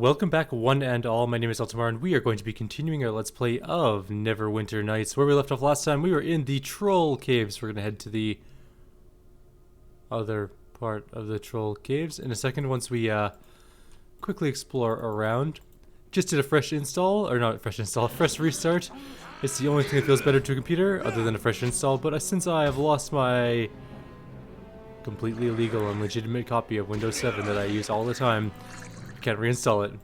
welcome back one and all. My name is Eltimar and we are going to be continuing our Let's Play of Neverwinter Nights. Where we left off last time, we were in the Troll Caves. We're going to head to the other part of the Troll Caves in a second once we quickly explore around. Just did a fresh install, or not a fresh install, a fresh restart. It's the only thing that feels better to a computer other than a fresh install, but since I have lost my completely illegal and legitimate copy of Windows 7 that I use all the time, can't reinstall it.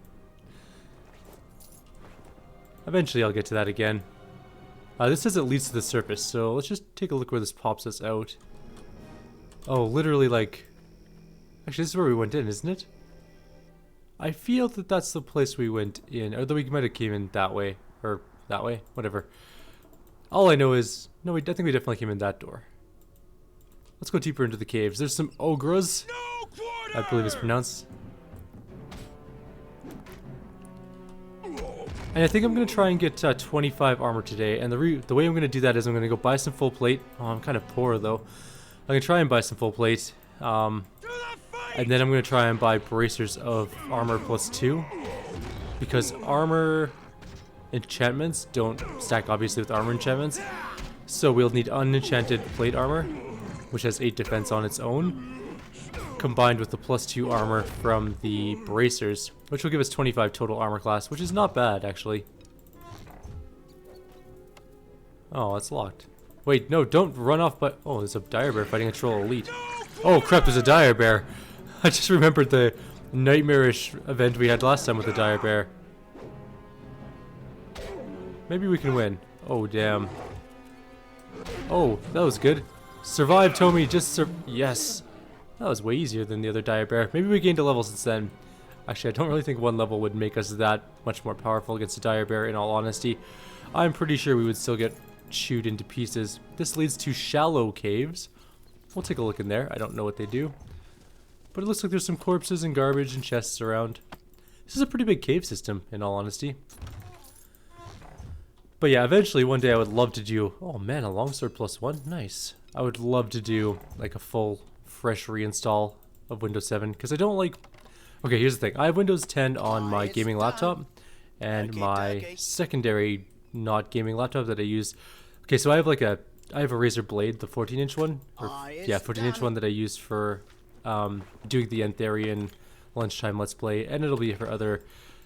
Eventually I'll get to that again. This says it leads to the surface, so let's just take a look where this pops us out. Oh, literally like... Actually, this is where we went in, isn't it? I feel that that's the place we went in, although we might have came in that way, or that way, whatever. All I know is... No, I think we definitely came in that door. Let's go deeper into the caves. There's some ogres, I believe it's pronounced. And I think I'm going to try and get 25 armor today, and the way I'm going to do that is I'm going to go buy some full plate. Oh, I'm kind of poor though. I'm going to try and buy some full plate, and then I'm going to try and buy bracers of armor +2, because armor enchantments don't stack obviously with armor enchantments, so we'll need unenchanted plate armor, which has 8 defense on its own, combined with the +2 armor from the bracers, which will give us 25 total armor class, which is not bad actually. Oh, it's locked. Wait, no, don't run off, but oh, there's a dire bear fighting a troll elite. Oh crap, there's a dire bear. I just remembered the nightmarish event we had last time with the dire bear. Maybe we can win. Oh damn. Oh, that was good. Survive, Tommy, yes. That was way easier than the other dire bear. Maybe we gained a level since then. Actually, I don't really think one level would make us that much more powerful against a dire bear, in all honesty. I'm pretty sure we would still get chewed into pieces. This leads to shallow caves. We'll take a look in there. I don't know what they do, but it looks like there's some corpses and garbage and chests around. This is a pretty big cave system, in all honesty. But yeah, eventually one day I would love to do... Oh man, a longsword +1? Nice. I would love to do like a full fresh reinstall of Windows 7, because I don't like... Okay, here's the thing. I have Windows 10 on my gaming laptop, and my secondary not gaming laptop that I use... Okay, so I have like a Razer Blade, the 14-inch one. Or, yeah, 14-inch one that I use for doing the Ntherian lunchtime Let's Play, and it'll be for other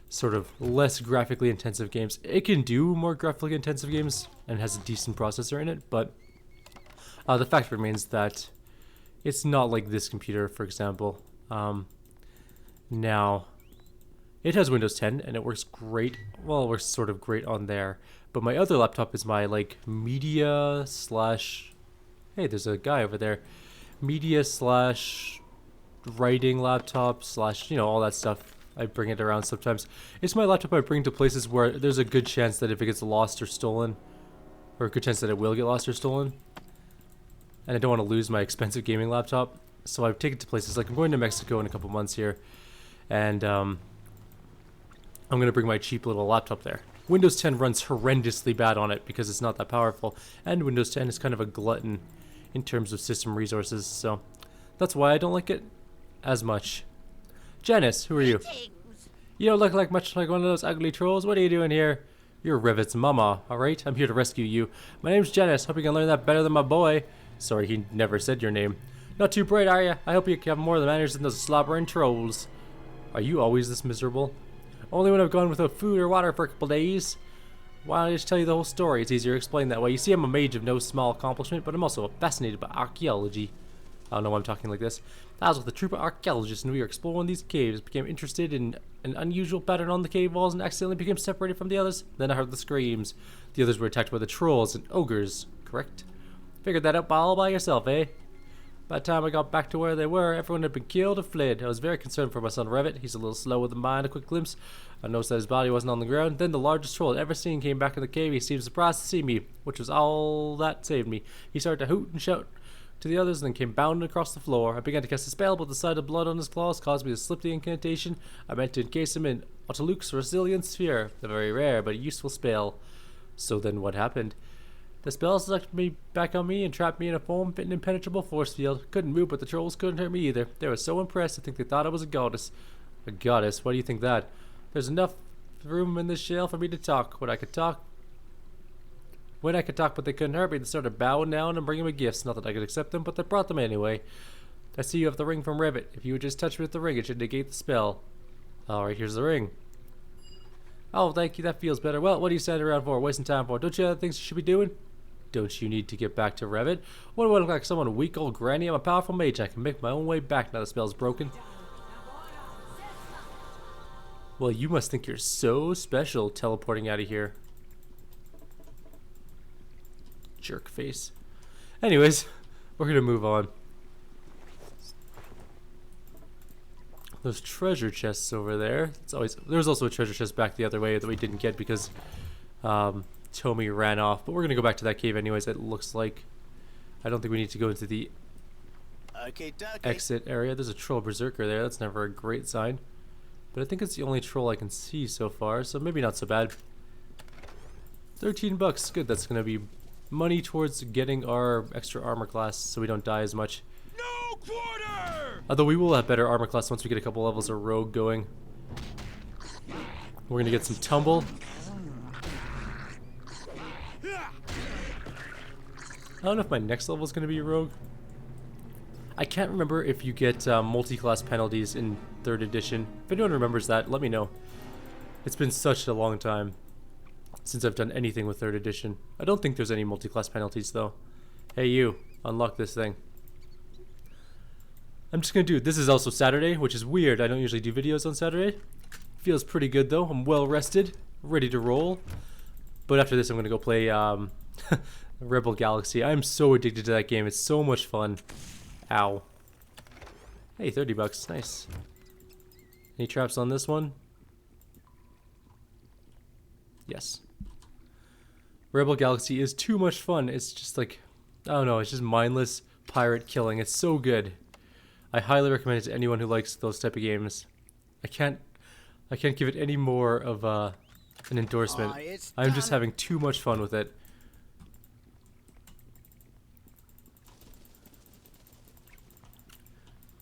sort of less graphically intensive games. It can do more graphically intensive games, and has a decent processor in it, but the fact remains that it's not like this computer, for example. Now, it has Windows 10, and it works great. Well, it works sort of great on there. But my other laptop is my, like, media slash... Hey, there's a guy over there. Media slash writing laptop slash, you know, all that stuff. I bring it around sometimes. It's my laptop I bring to places where there's a good chance that if it gets lost or stolen, or a good chance that it will get lost or stolen, and I don't want to lose my expensive gaming laptop, so I take it to places like I'm going to Mexico in a couple months here, and I'm going to bring my cheap little laptop there. Windows 10 runs horrendously bad on it because it's not that powerful, and Windows 10 is kind of a glutton in terms of system resources, so that's why I don't like it as much. Janice, who are you? You don't look like much like one of those ugly trolls. What are you doing here? You're Rivet's mama, alright? I'm here to rescue you. My name's Janice. Hope you can learn that better than my boy. Sorry, he never said your name. Not too bright, are you? I hope you have more manners than those slobbering trolls. Are you always this miserable? Only when I've gone without food or water for a couple days. Why don't I just tell you the whole story? It's easier to explain that way. You see, I'm a mage of no small accomplishment, but I'm also fascinated by archaeology. I don't know why I'm talking like this. I was with a troop of archaeologists, and we were exploring these caves. Became interested in an unusual pattern on the cave walls, and accidentally became separated from the others. Then I heard the screams. The others were attacked by the trolls and ogres, correct? Figured that out all by yourself, eh? By the time I got back to where they were, everyone had been killed or fled. I was very concerned for my son Revet. He's a little slow with the mind. A quick glimpse, I noticed that his body wasn't on the ground. Then the largest troll I'd ever seen came back in the cave. He seemed surprised to see me, which was all that saved me. He started to hoot and shout to the others and then came bounding across the floor. I began to cast a spell, but the sight of blood on his claws caused me to slip the incantation. I meant to encase him in Otoluk's Resilient Sphere, a very rare but useful spell. So then what happened? The spell sucked me back on me and trapped me in a foam-fitting impenetrable force field. Couldn't move, but the trolls couldn't hurt me either. They were so impressed, I think they thought I was a goddess. A goddess? Why do you think that? There's enough room in this jail for me to talk. When I could talk, but they couldn't hurt me, they started bowing down and bringing me gifts. Not that I could accept them, but they brought them anyway. I see you have the ring from Rivet. If you would just touch me with the ring, it should negate the spell. Alright, here's the ring. Oh, thank you, that feels better. Well, what are you standing around for? Wasting time for? Don't you have things you should be doing? Don't you need to get back to Revit? What do I look like? Someone weak old granny? I'm a powerful mage. I can make my own way back now the spell's broken. Well, you must think you're so special teleporting out of here. Jerk face. Anyways, we're gonna move on. Those treasure chests over there. There's also a treasure chest back the other way that we didn't get because Tommy ran off. But we're gonna go back to that cave anyways. It looks like. I don't think we need to go into the exit area. There's a troll berserker there. That's never a great sign. But I think it's the only troll I can see so far, so maybe not so bad. 13 bucks, good. That's gonna be money towards getting our extra armor class so we don't die as much. No quarter! Although we will have better armor class once we get a couple levels of rogue going. We're gonna get some tumble. I don't know if my next level is gonna be rogue. I can't remember if you get multi-class penalties in 3rd edition. If anyone remembers that, let me know. It's been such a long time since I've done anything with 3rd edition. I don't think there's any multi-class penalties though. Hey you, unlock this thing. I'm just gonna do it. This is also Saturday, which is weird. I don't usually do videos on Saturday. Feels pretty good though. I'm well rested, ready to roll. But after this I'm gonna go play Rebel Galaxy. I'm so addicted to that game. It's so much fun. Ow. Hey, 30 bucks. Nice. Any traps on this one? Yes. Rebel Galaxy is too much fun. It's just like, I don't know, it's just mindless pirate killing. It's so good. I highly recommend it to anyone who likes those type of games. I can't give it any more of an endorsement. I'm just having too much fun with it.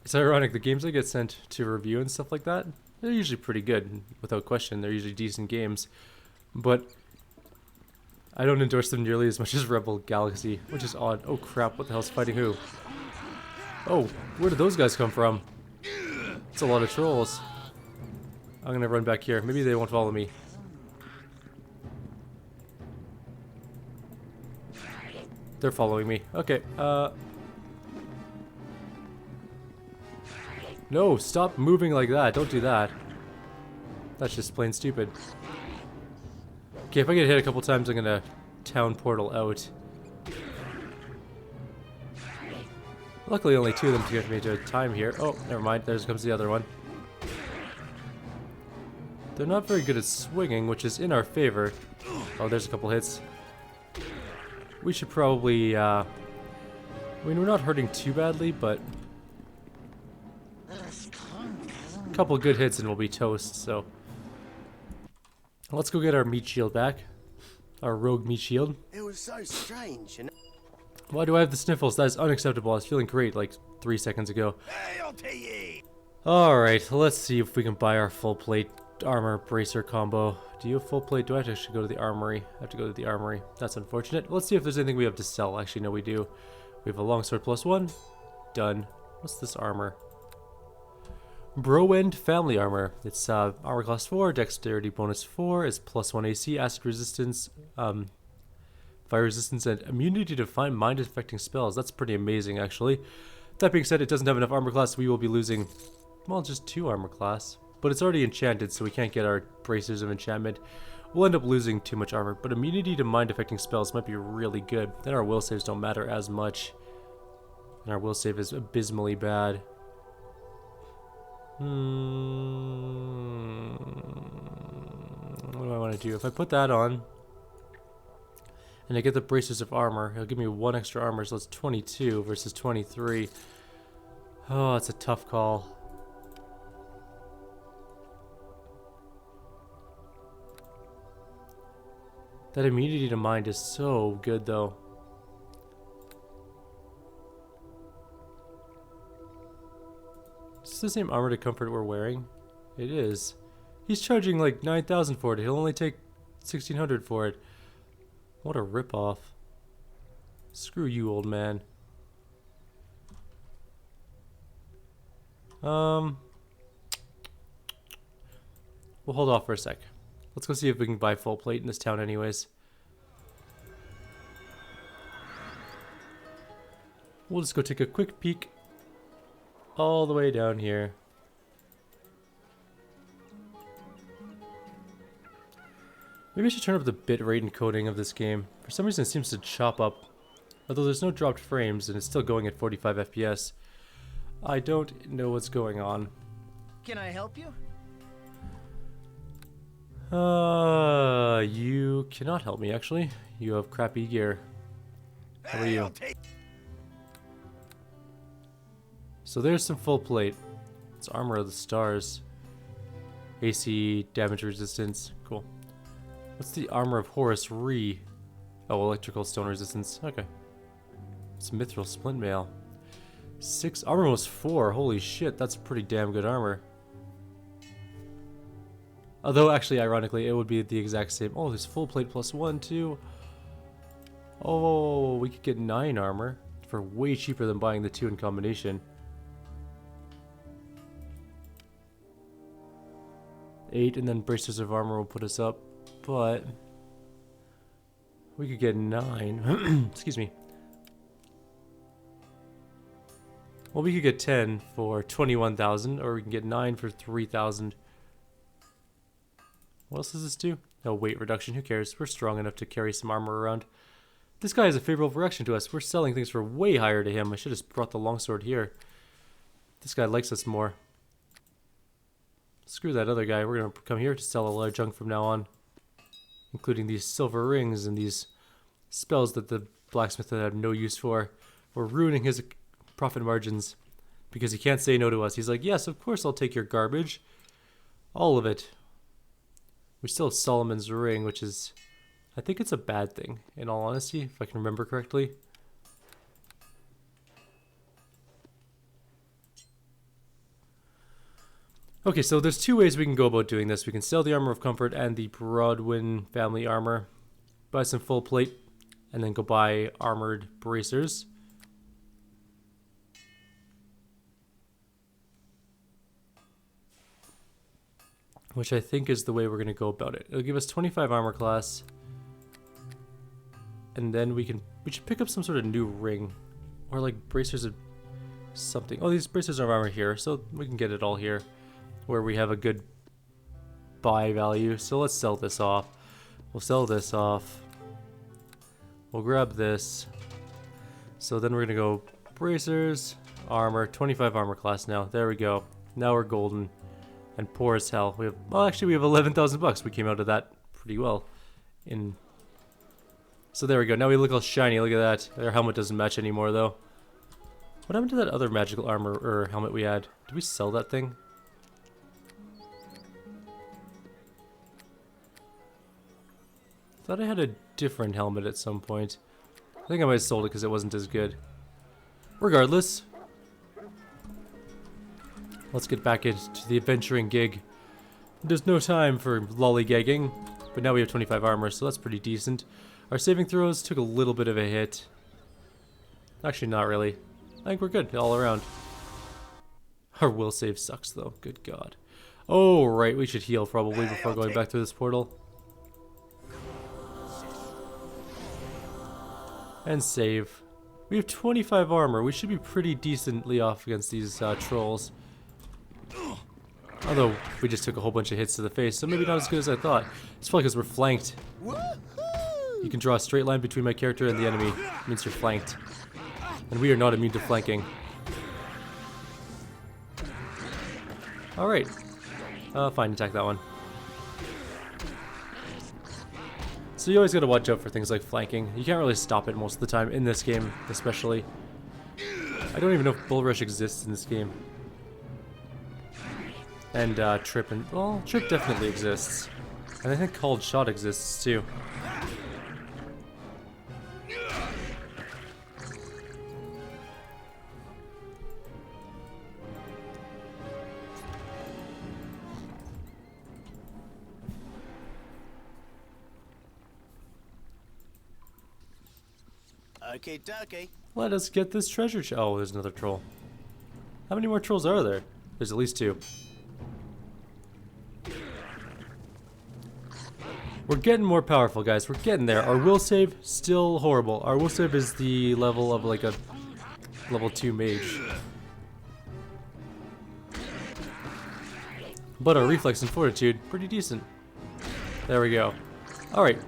It's ironic, the games I get sent to review and stuff like that, they're usually pretty good, without question. They're usually decent games. But I don't endorse them nearly as much as Rebel Galaxy, which is odd. Oh crap, what the hell's fighting who? Oh, where did those guys come from? It's a lot of trolls. I'm gonna run back here. Maybe they won't follow me. They're following me. Okay, no, stop moving like that. Don't do that. That's just plain stupid. Okay, if I get hit a couple times, I'm gonna town portal out. Luckily, only 2 of them to get me to a time here. Oh, never mind. There comes the other one. They're not very good at swinging, which is in our favor. Oh, there's a couple hits. We should probably, I mean, we're not hurting too badly, but a couple good hits and we'll be toast, so. Let's go get our meat shield back. Our rogue meat shield. It was so strange, you know? Why do I have the sniffles? That is unacceptable. I was feeling great like 3 seconds ago. Alright, let's see if we can buy our full plate armor bracer combo. Do you have full plate? Do I have to actually go to the armory? I have to go to the armory. That's unfortunate. Let's see if there's anything we have to sell. Actually, no, we do. We have a longsword +1. Done. What's this armor? Bro-End family armor. It's armor class 4, dexterity bonus 4, is +1 AC, acid resistance, fire resistance, and immunity to find mind-affecting spells. That's pretty amazing, actually. That being said, it doesn't have enough armor class. We will be losing, well, just 2 armor class. But it's already enchanted, so we can't get our bracers of enchantment. We'll end up losing too much armor, but immunity to mind-affecting spells might be really good. Then our will saves don't matter as much. And our will save is abysmally bad. What do I want to do? If I put that on, and I get the bracers of armor, it'll give me 1 extra armor, so it's 22 versus 23. Oh, it's a tough call. That immunity to mind is so good, though. Is this the same armor to comfort we're wearing? It is. He's charging like 9,000 for it. He'll only take 1,600 for it. What a ripoff. Screw you, old man. We'll hold off for a sec. Let's go see if we can buy full plate in this town anyways. We'll just go take a quick peek all the way down here. Maybe I should turn up the bitrate encoding of this game. For some reason it seems to chop up. Although there's no dropped frames and it's still going at 45 FPS. I don't know what's going on. Can I help you? You cannot help me actually. You have crappy gear. How are you? So there's some full plate. It's armor of the stars. AC damage resistance. Cool. What's the armor of Horus Re? Oh, electrical stone resistance. Okay. It's mithril splint mail. 6 armor was 4. Holy shit, that's pretty damn good armor. Although actually, ironically, it would be the exact same. Oh, there's full plate plus 1 too. Oh, we could get 9 armor for way cheaper than buying the 2 in combination. 8 and then bracers of armor will put us up, but we could get 9. Excuse me. Well, we could get 10 for 21,000, or we can get 9 for 3,000. What else does this do? No, weight reduction. Who cares? We're strong enough to carry some armor around. This guy has a favorable reaction to us. We're selling things for way higher to him. I should have brought the longsword here. This guy likes us more. Screw that other guy. We're going to come here to sell a lot of junk from now on. Including these silver rings and these spells that the blacksmith would have no use for. We're ruining his profit margins because he can't say no to us. He's like, yes, of course I'll take your garbage. All of it. We still have Solomon's ring, which is... I think it's a bad thing, in all honesty, if I can remember correctly. Okay, so there's 2 ways we can go about doing this. We can sell the Armor of Comfort and the Broadwin family armor, buy some full plate, and then go buy armored bracers. Which I think is the way we're going to go about it. It'll give us 25 armor class. And then we should pick up some sort of new ring. Or like bracers of something. Oh, these bracers of armor here. So we can get it all here. Where we have a good buy value. So let's sell this off. We'll sell this off. We'll grab this. So then we're going to go bracers, armor, 25 armor class now. There we go. Now we're golden. And poor as hell. We have, well, actually, we have 11,000 bucks. We came out of that pretty well. So there we go. Now we look all shiny. Look at that. Their helmet doesn't match anymore, though. What happened to that other magical armor or helmet we had? Did we sell that thing? Thought I had a different helmet at some point. I think I might have sold it because it wasn't as good. Regardless. Let's get back into the adventuring gig. There's no time for lollygagging, but now we have 25 armor, so that's pretty decent. Our saving throws took a little bit of a hit. Actually, not really. I think we're good all around. Our will save sucks, though. Good God. Oh, right. We should heal probably before going back through this portal. And save. We have 25 armor. We should be pretty decently off against these trolls. Although, we just took a whole bunch of hits to the face, so maybe not as good as I thought. It's probably because we're flanked. You can draw a straight line between my character and the enemy. It means you're flanked. And we are not immune to flanking. Alright. Fine, attack that one. So you always gotta watch out for things like flanking. You can't really stop it most of the time, in this game especially. I don't even know if Bull Rush exists in this game. And Trip and... well, Trip definitely exists. And I think Called Shot exists too. Okay, dokie. Let us get this treasure oh, there's another troll. How many more trolls are there? There's at least 2. We're getting more powerful, guys. We're getting there. Our will save, still horrible. Our will save is the level of like a level 2 mage. But our reflex and fortitude, pretty decent. There we go. Alright.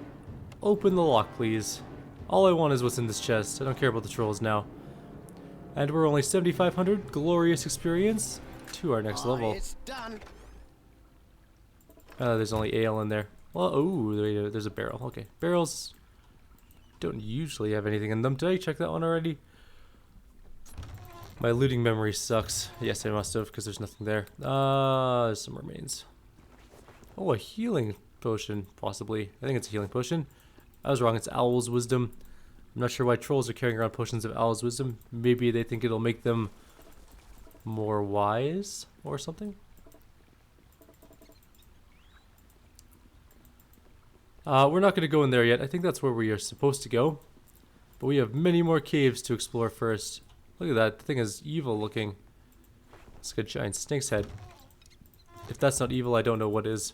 Open the lock, please. All I want is what's in this chest. I don't care about the trolls now. And we're only 7,500 glorious experience to our next level. It's done. There's only ale in there. Well, oh, there's a barrel. Okay, barrels don't usually have anything in them. Did I check that one already? My looting memory sucks. Yes, I must have, because there's nothing there. There's some remains. Oh, a healing potion, possibly. I think it's a healing potion. I was wrong, it's Owl's Wisdom. I'm not sure why trolls are carrying around potions of Owl's Wisdom. Maybe they think it'll make them more wise or something? We're not going to go in there yet. I think that's where we are supposed to go. But we have many more caves to explore first. Look at that. The thing is evil looking. It's a good giant snake's head. If that's not evil, I don't know what is.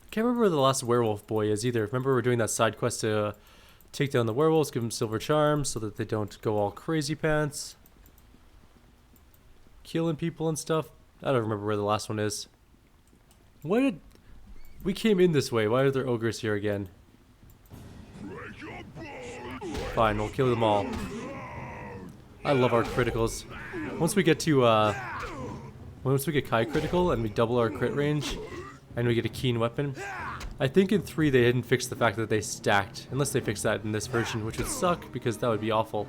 I can't remember where the last werewolf boy is either. Remember we're doing that side quest to take down the werewolves, give them silver charms so that they don't go all crazy pants. Killing people and stuff. I don't remember where the last one is. Why did... We came in this way. Why are there ogres here again? Fine, we'll kill them all. I love our criticals. Once we get to, once we get Kai critical and we double our crit range, and we get a keen weapon, I think in 3 they didn't fix the fact that they stacked. Unless they fix that in this version, which would suck because that would be awful.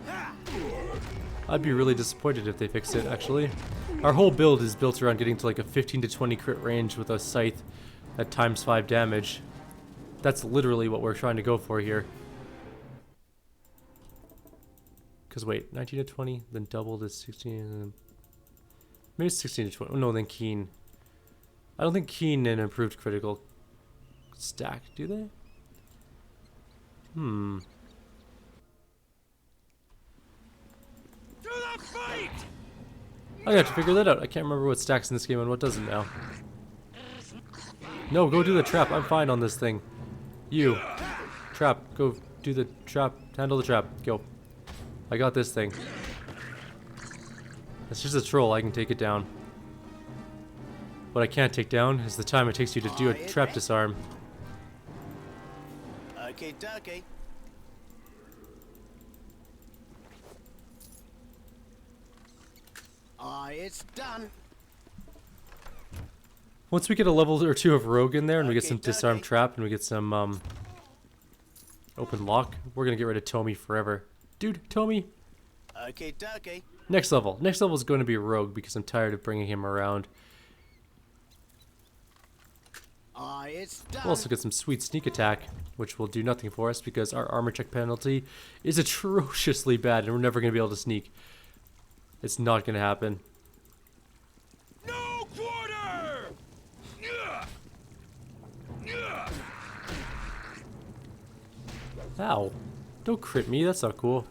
I'd be really disappointed if they fixed it, actually. Our whole build is built around getting to like a 15 to 20 crit range with a scythe at times 5 damage. That's literally what we're trying to go for here. Because wait, 19 to 20, then double to 16, and then maybe 16 to 20. Oh, no, then keen. I don't think keen and improved critical stack, do they? Hmm. To the fight! I got to figure that out. I can't remember what stacks in this game and what doesn't now. No, go do the trap. I'm fine on this thing. You. Trap. Go do the trap. Handle the trap. Go. I got this thing. It's just a troll. I can take it down. What I can't take down is the time it takes you to do a trap disarm. Okay, dokie. It's done. Once we get a level or 2 of rogue in there and we get Okay, some disarm trap and we get some open lock, we're gonna get rid of Tommy forever. Dude, Tommy. Okay, dokie. Next level. Next level is going to be rogue because I'm tired of bringing him around. It's done. We'll also get some sweet sneak attack, which will do nothing for us because our armor check penalty is atrociously bad and we're never going to be able to sneak. It's not going to happen. No quarter! Ow. Don't crit me, that's not cool.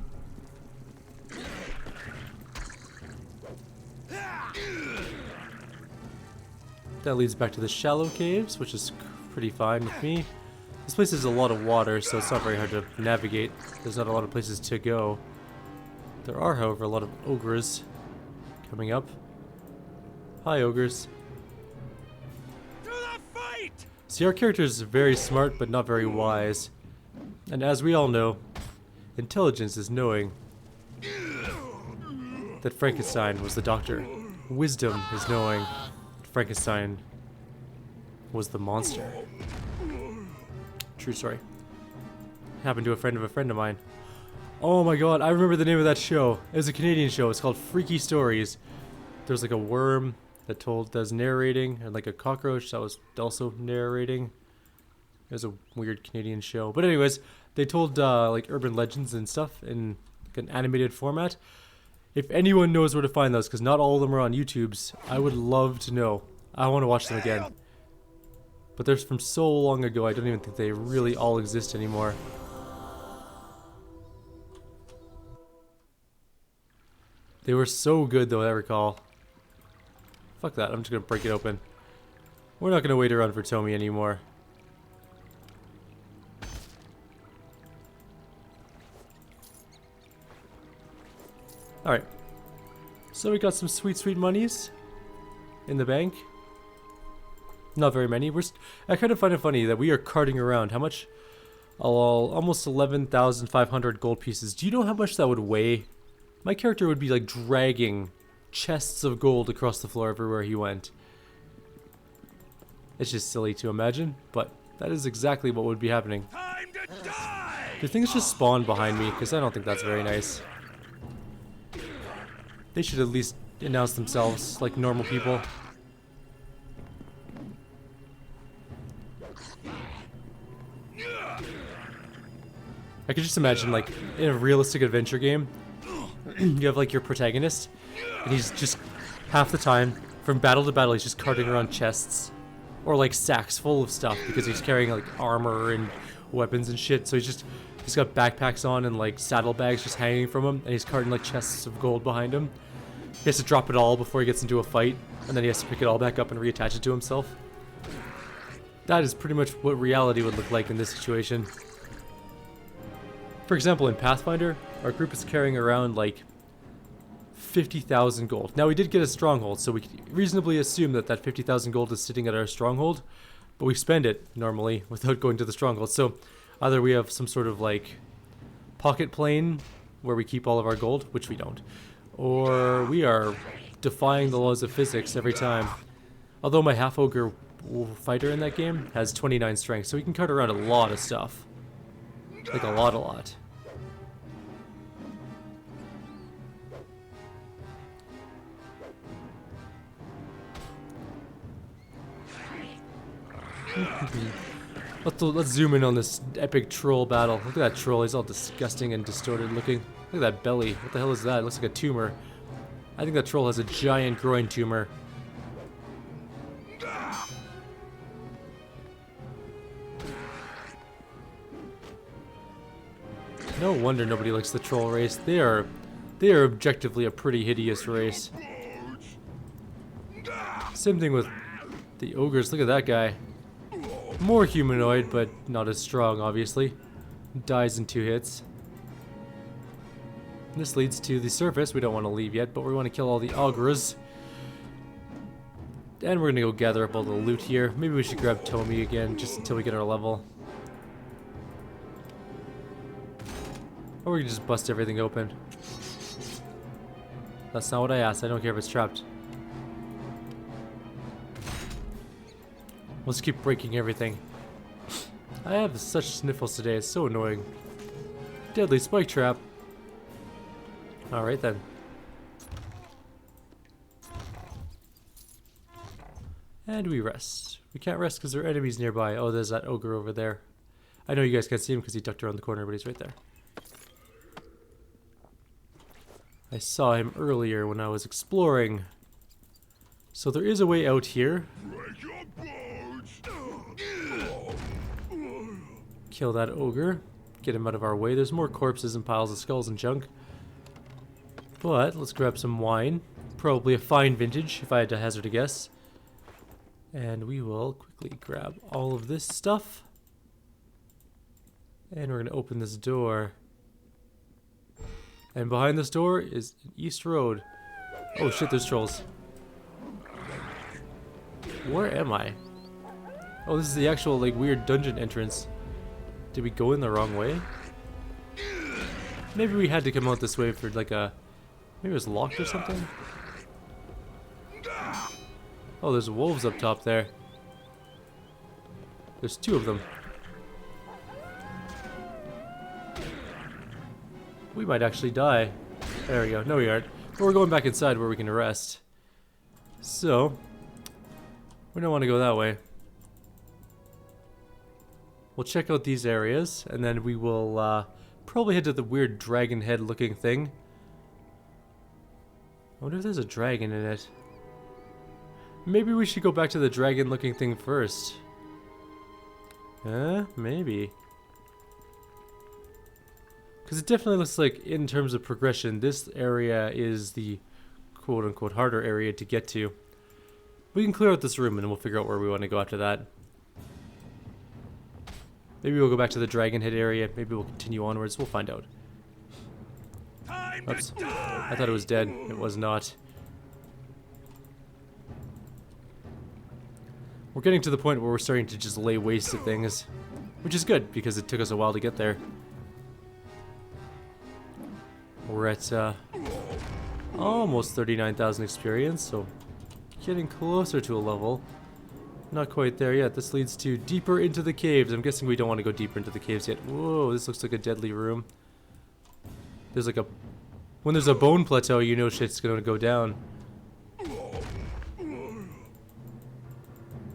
That leads back to the shallow caves, which is pretty fine with me. This place has a lot of water, so it's not very hard to navigate. There's not a lot of places to go. There are, however, a lot of ogres coming up. Hi, ogres. To the fight! See, our character is very smart, but not very wise. And as we all know, intelligence is knowing that Frankenstein was the doctor. Wisdom is knowing that Frankenstein was the monster. True story. Happened to a friend of mine. Oh my god, I remember the name of that show. It was a Canadian show. It's called Freaky Stories. There's like a worm that was narrating, and like a cockroach that was also narrating. It was a weird Canadian show. But anyways, they told like urban legends and stuff in like an animated format. If anyone knows where to find those, because not all of them are on YouTube's, I would love to know. I want to watch them again. But they're from so long ago, I don't even think they really all exist anymore. They were so good though, I recall. Fuck that, I'm just gonna break it open. We're not gonna wait around for Tommy anymore. Alright. So we got some sweet, sweet monies in the bank. Not very many. I kind of find it funny that we are carting around. How much? Almost 11,500 gold pieces. Do you know how much that would weigh? My character would be like dragging chests of gold across the floor everywhere he went. It's just silly to imagine, but that is exactly what would be happening. Time to die! Do things just spawn behind me? Because I don't think that's very nice. They should at least announce themselves like normal people. I could just imagine, like, in a realistic adventure game, you have, like, your protagonist, and he's just, half the time, from battle to battle, he's just carting around chests, or, like, sacks full of stuff, because he's carrying, like, armor and weapons and shit, so he's got backpacks on and, like, saddlebags just hanging from him, and he's carting, like, chests of gold behind him. He has to drop it all before he gets into a fight, and then he has to pick it all back up and reattach it to himself. That is pretty much what reality would look like in this situation. For example, in Pathfinder, our group is carrying around like 50,000 gold. Now we did get a stronghold, so we can reasonably assume that that 50,000 gold is sitting at our stronghold, but we spend it normally without going to the stronghold. So either we have some sort of like pocket plane where we keep all of our gold, which we don't, or we are defying the laws of physics every time. Although my half-ogre fighter in that game has 29 strength, so he can cart around a lot of stuff. Like a lot. Let's zoom in on this epic troll battle. Look at that troll, he's all disgusting and distorted looking. Look at that belly, what the hell is that? It looks like a tumor. I think that troll has a giant groin tumor. No wonder nobody likes the troll race. They are objectively a pretty hideous race. Same thing with the ogres. Look at that guy. More humanoid, but not as strong, obviously. Dies in 2 hits. This leads to the surface. We don't want to leave yet, but we want to kill all the ogres. And we're going to go gather up all the loot here. Maybe we should grab Tommy again, just until we get our level. Or we can just bust everything open. That's not what I asked. I don't care if it's trapped. Let's keep breaking everything. I have such sniffles today. It's so annoying. Deadly spike trap. Alright then. And we rest. We can't rest because there are enemies nearby. Oh, there's that ogre over there. I know you guys can't see him because he ducked around the corner, but he's right there. I saw him earlier when I was exploring. So there is a way out here. Kill that ogre. Get him out of our way. There's more corpses and piles of skulls and junk. But let's grab some wine. Probably a fine vintage, if I had to hazard a guess. And we will quickly grab all of this stuff. And we're going to open this door. And behind this door is an east road. Oh shit, there's trolls. Where am I? Oh, this is the actual, like, weird dungeon entrance. Did we go in the wrong way? Maybe we had to come out this way for, like, a... Maybe it was locked or something? Oh, there's wolves up top there. There's 2 of them. We might actually die. There we go. No, we aren't. But we're going back inside where we can rest. So, we don't want to go that way. We'll check out these areas, and then we will probably head to the weird dragon head looking thing. I wonder if there's a dragon in it. Maybe we should go back to the dragon looking thing first. Maybe. Because it definitely looks like, in terms of progression, this area is the quote-unquote harder area to get to. We can clear out this room and we'll figure out where we want to go after that. Maybe we'll go back to the dragon head area. Maybe we'll continue onwards. We'll find out. Oops. I thought it was dead. It was not. We're getting to the point where we're starting to just lay waste to things, which is good because it took us a while to get there. We're at almost 39,000 experience, so getting closer to a level. Not quite there yet. This leads to deeper into the caves. I'm guessing we don't want to go deeper into the caves yet. Whoa, this looks like a deadly room. There's like a... When there's a bone plateau, you know shit's gonna go down.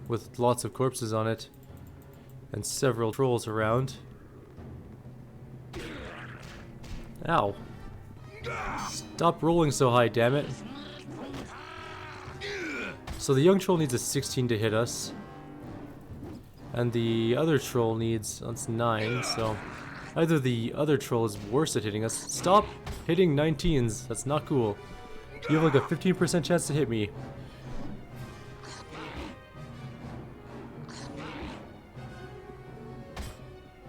With lots of corpses on it. And several trolls around. Ow. Stop rolling so high, damn it. So the young troll needs a 16 to hit us. And the other troll needs... That's 9, so... Either the other troll is worse at hitting us. Stop hitting 19s. That's not cool. You have like a 15% chance to hit me.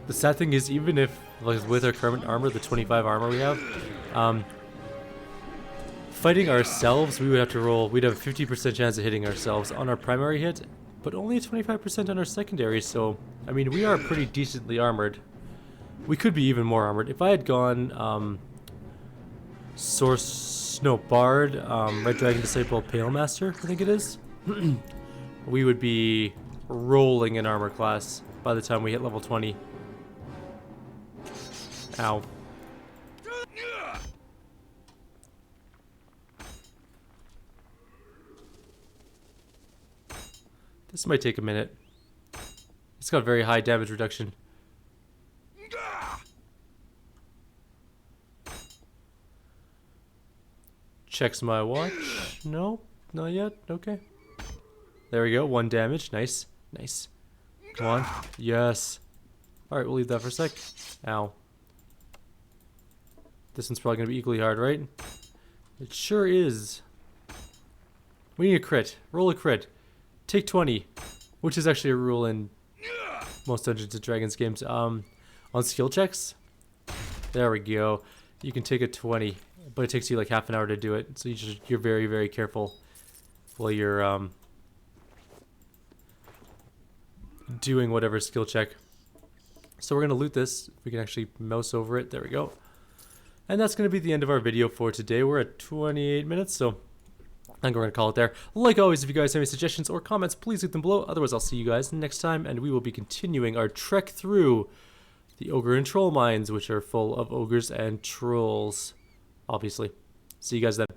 The sad thing is, even if, like, with our current armor, the 25 armor we have, fighting ourselves, we would have to roll, we'd have a 50% chance of hitting ourselves on our primary hit, but only a 25% on our secondary, so, I mean, we are pretty decently armored. We could be even more armored. If I had gone, Bard, Red Dragon Disciple Pale Master, I think it is, we would be rolling in armor class by the time we hit level 20. Ow. This might take a minute. It's got very high damage reduction. Checks my watch. No, not yet. Okay. There we go. 1 damage. Nice. Nice. Come on. Yes. Alright, we'll leave that for a sec. Ow. This one's probably going to be equally hard, right? It sure is. We need a crit. Roll a crit. Take 20. Which is actually a rule in most Dungeons & Dragons games. On skill checks. There we go. You can take a 20. But it takes you like half an hour to do it. So you're very, very careful while you're doing whatever skill check. So we're going to loot this. We can actually mouse over it. There we go. And that's going to be the end of our video for today. We're at 28 minutes, so I think we're going to call it there. Like always, if you guys have any suggestions or comments, please leave them below. Otherwise, I'll see you guys next time, and we will be continuing our trek through the ogre and troll mines, which are full of ogres and trolls, obviously. See you guys then.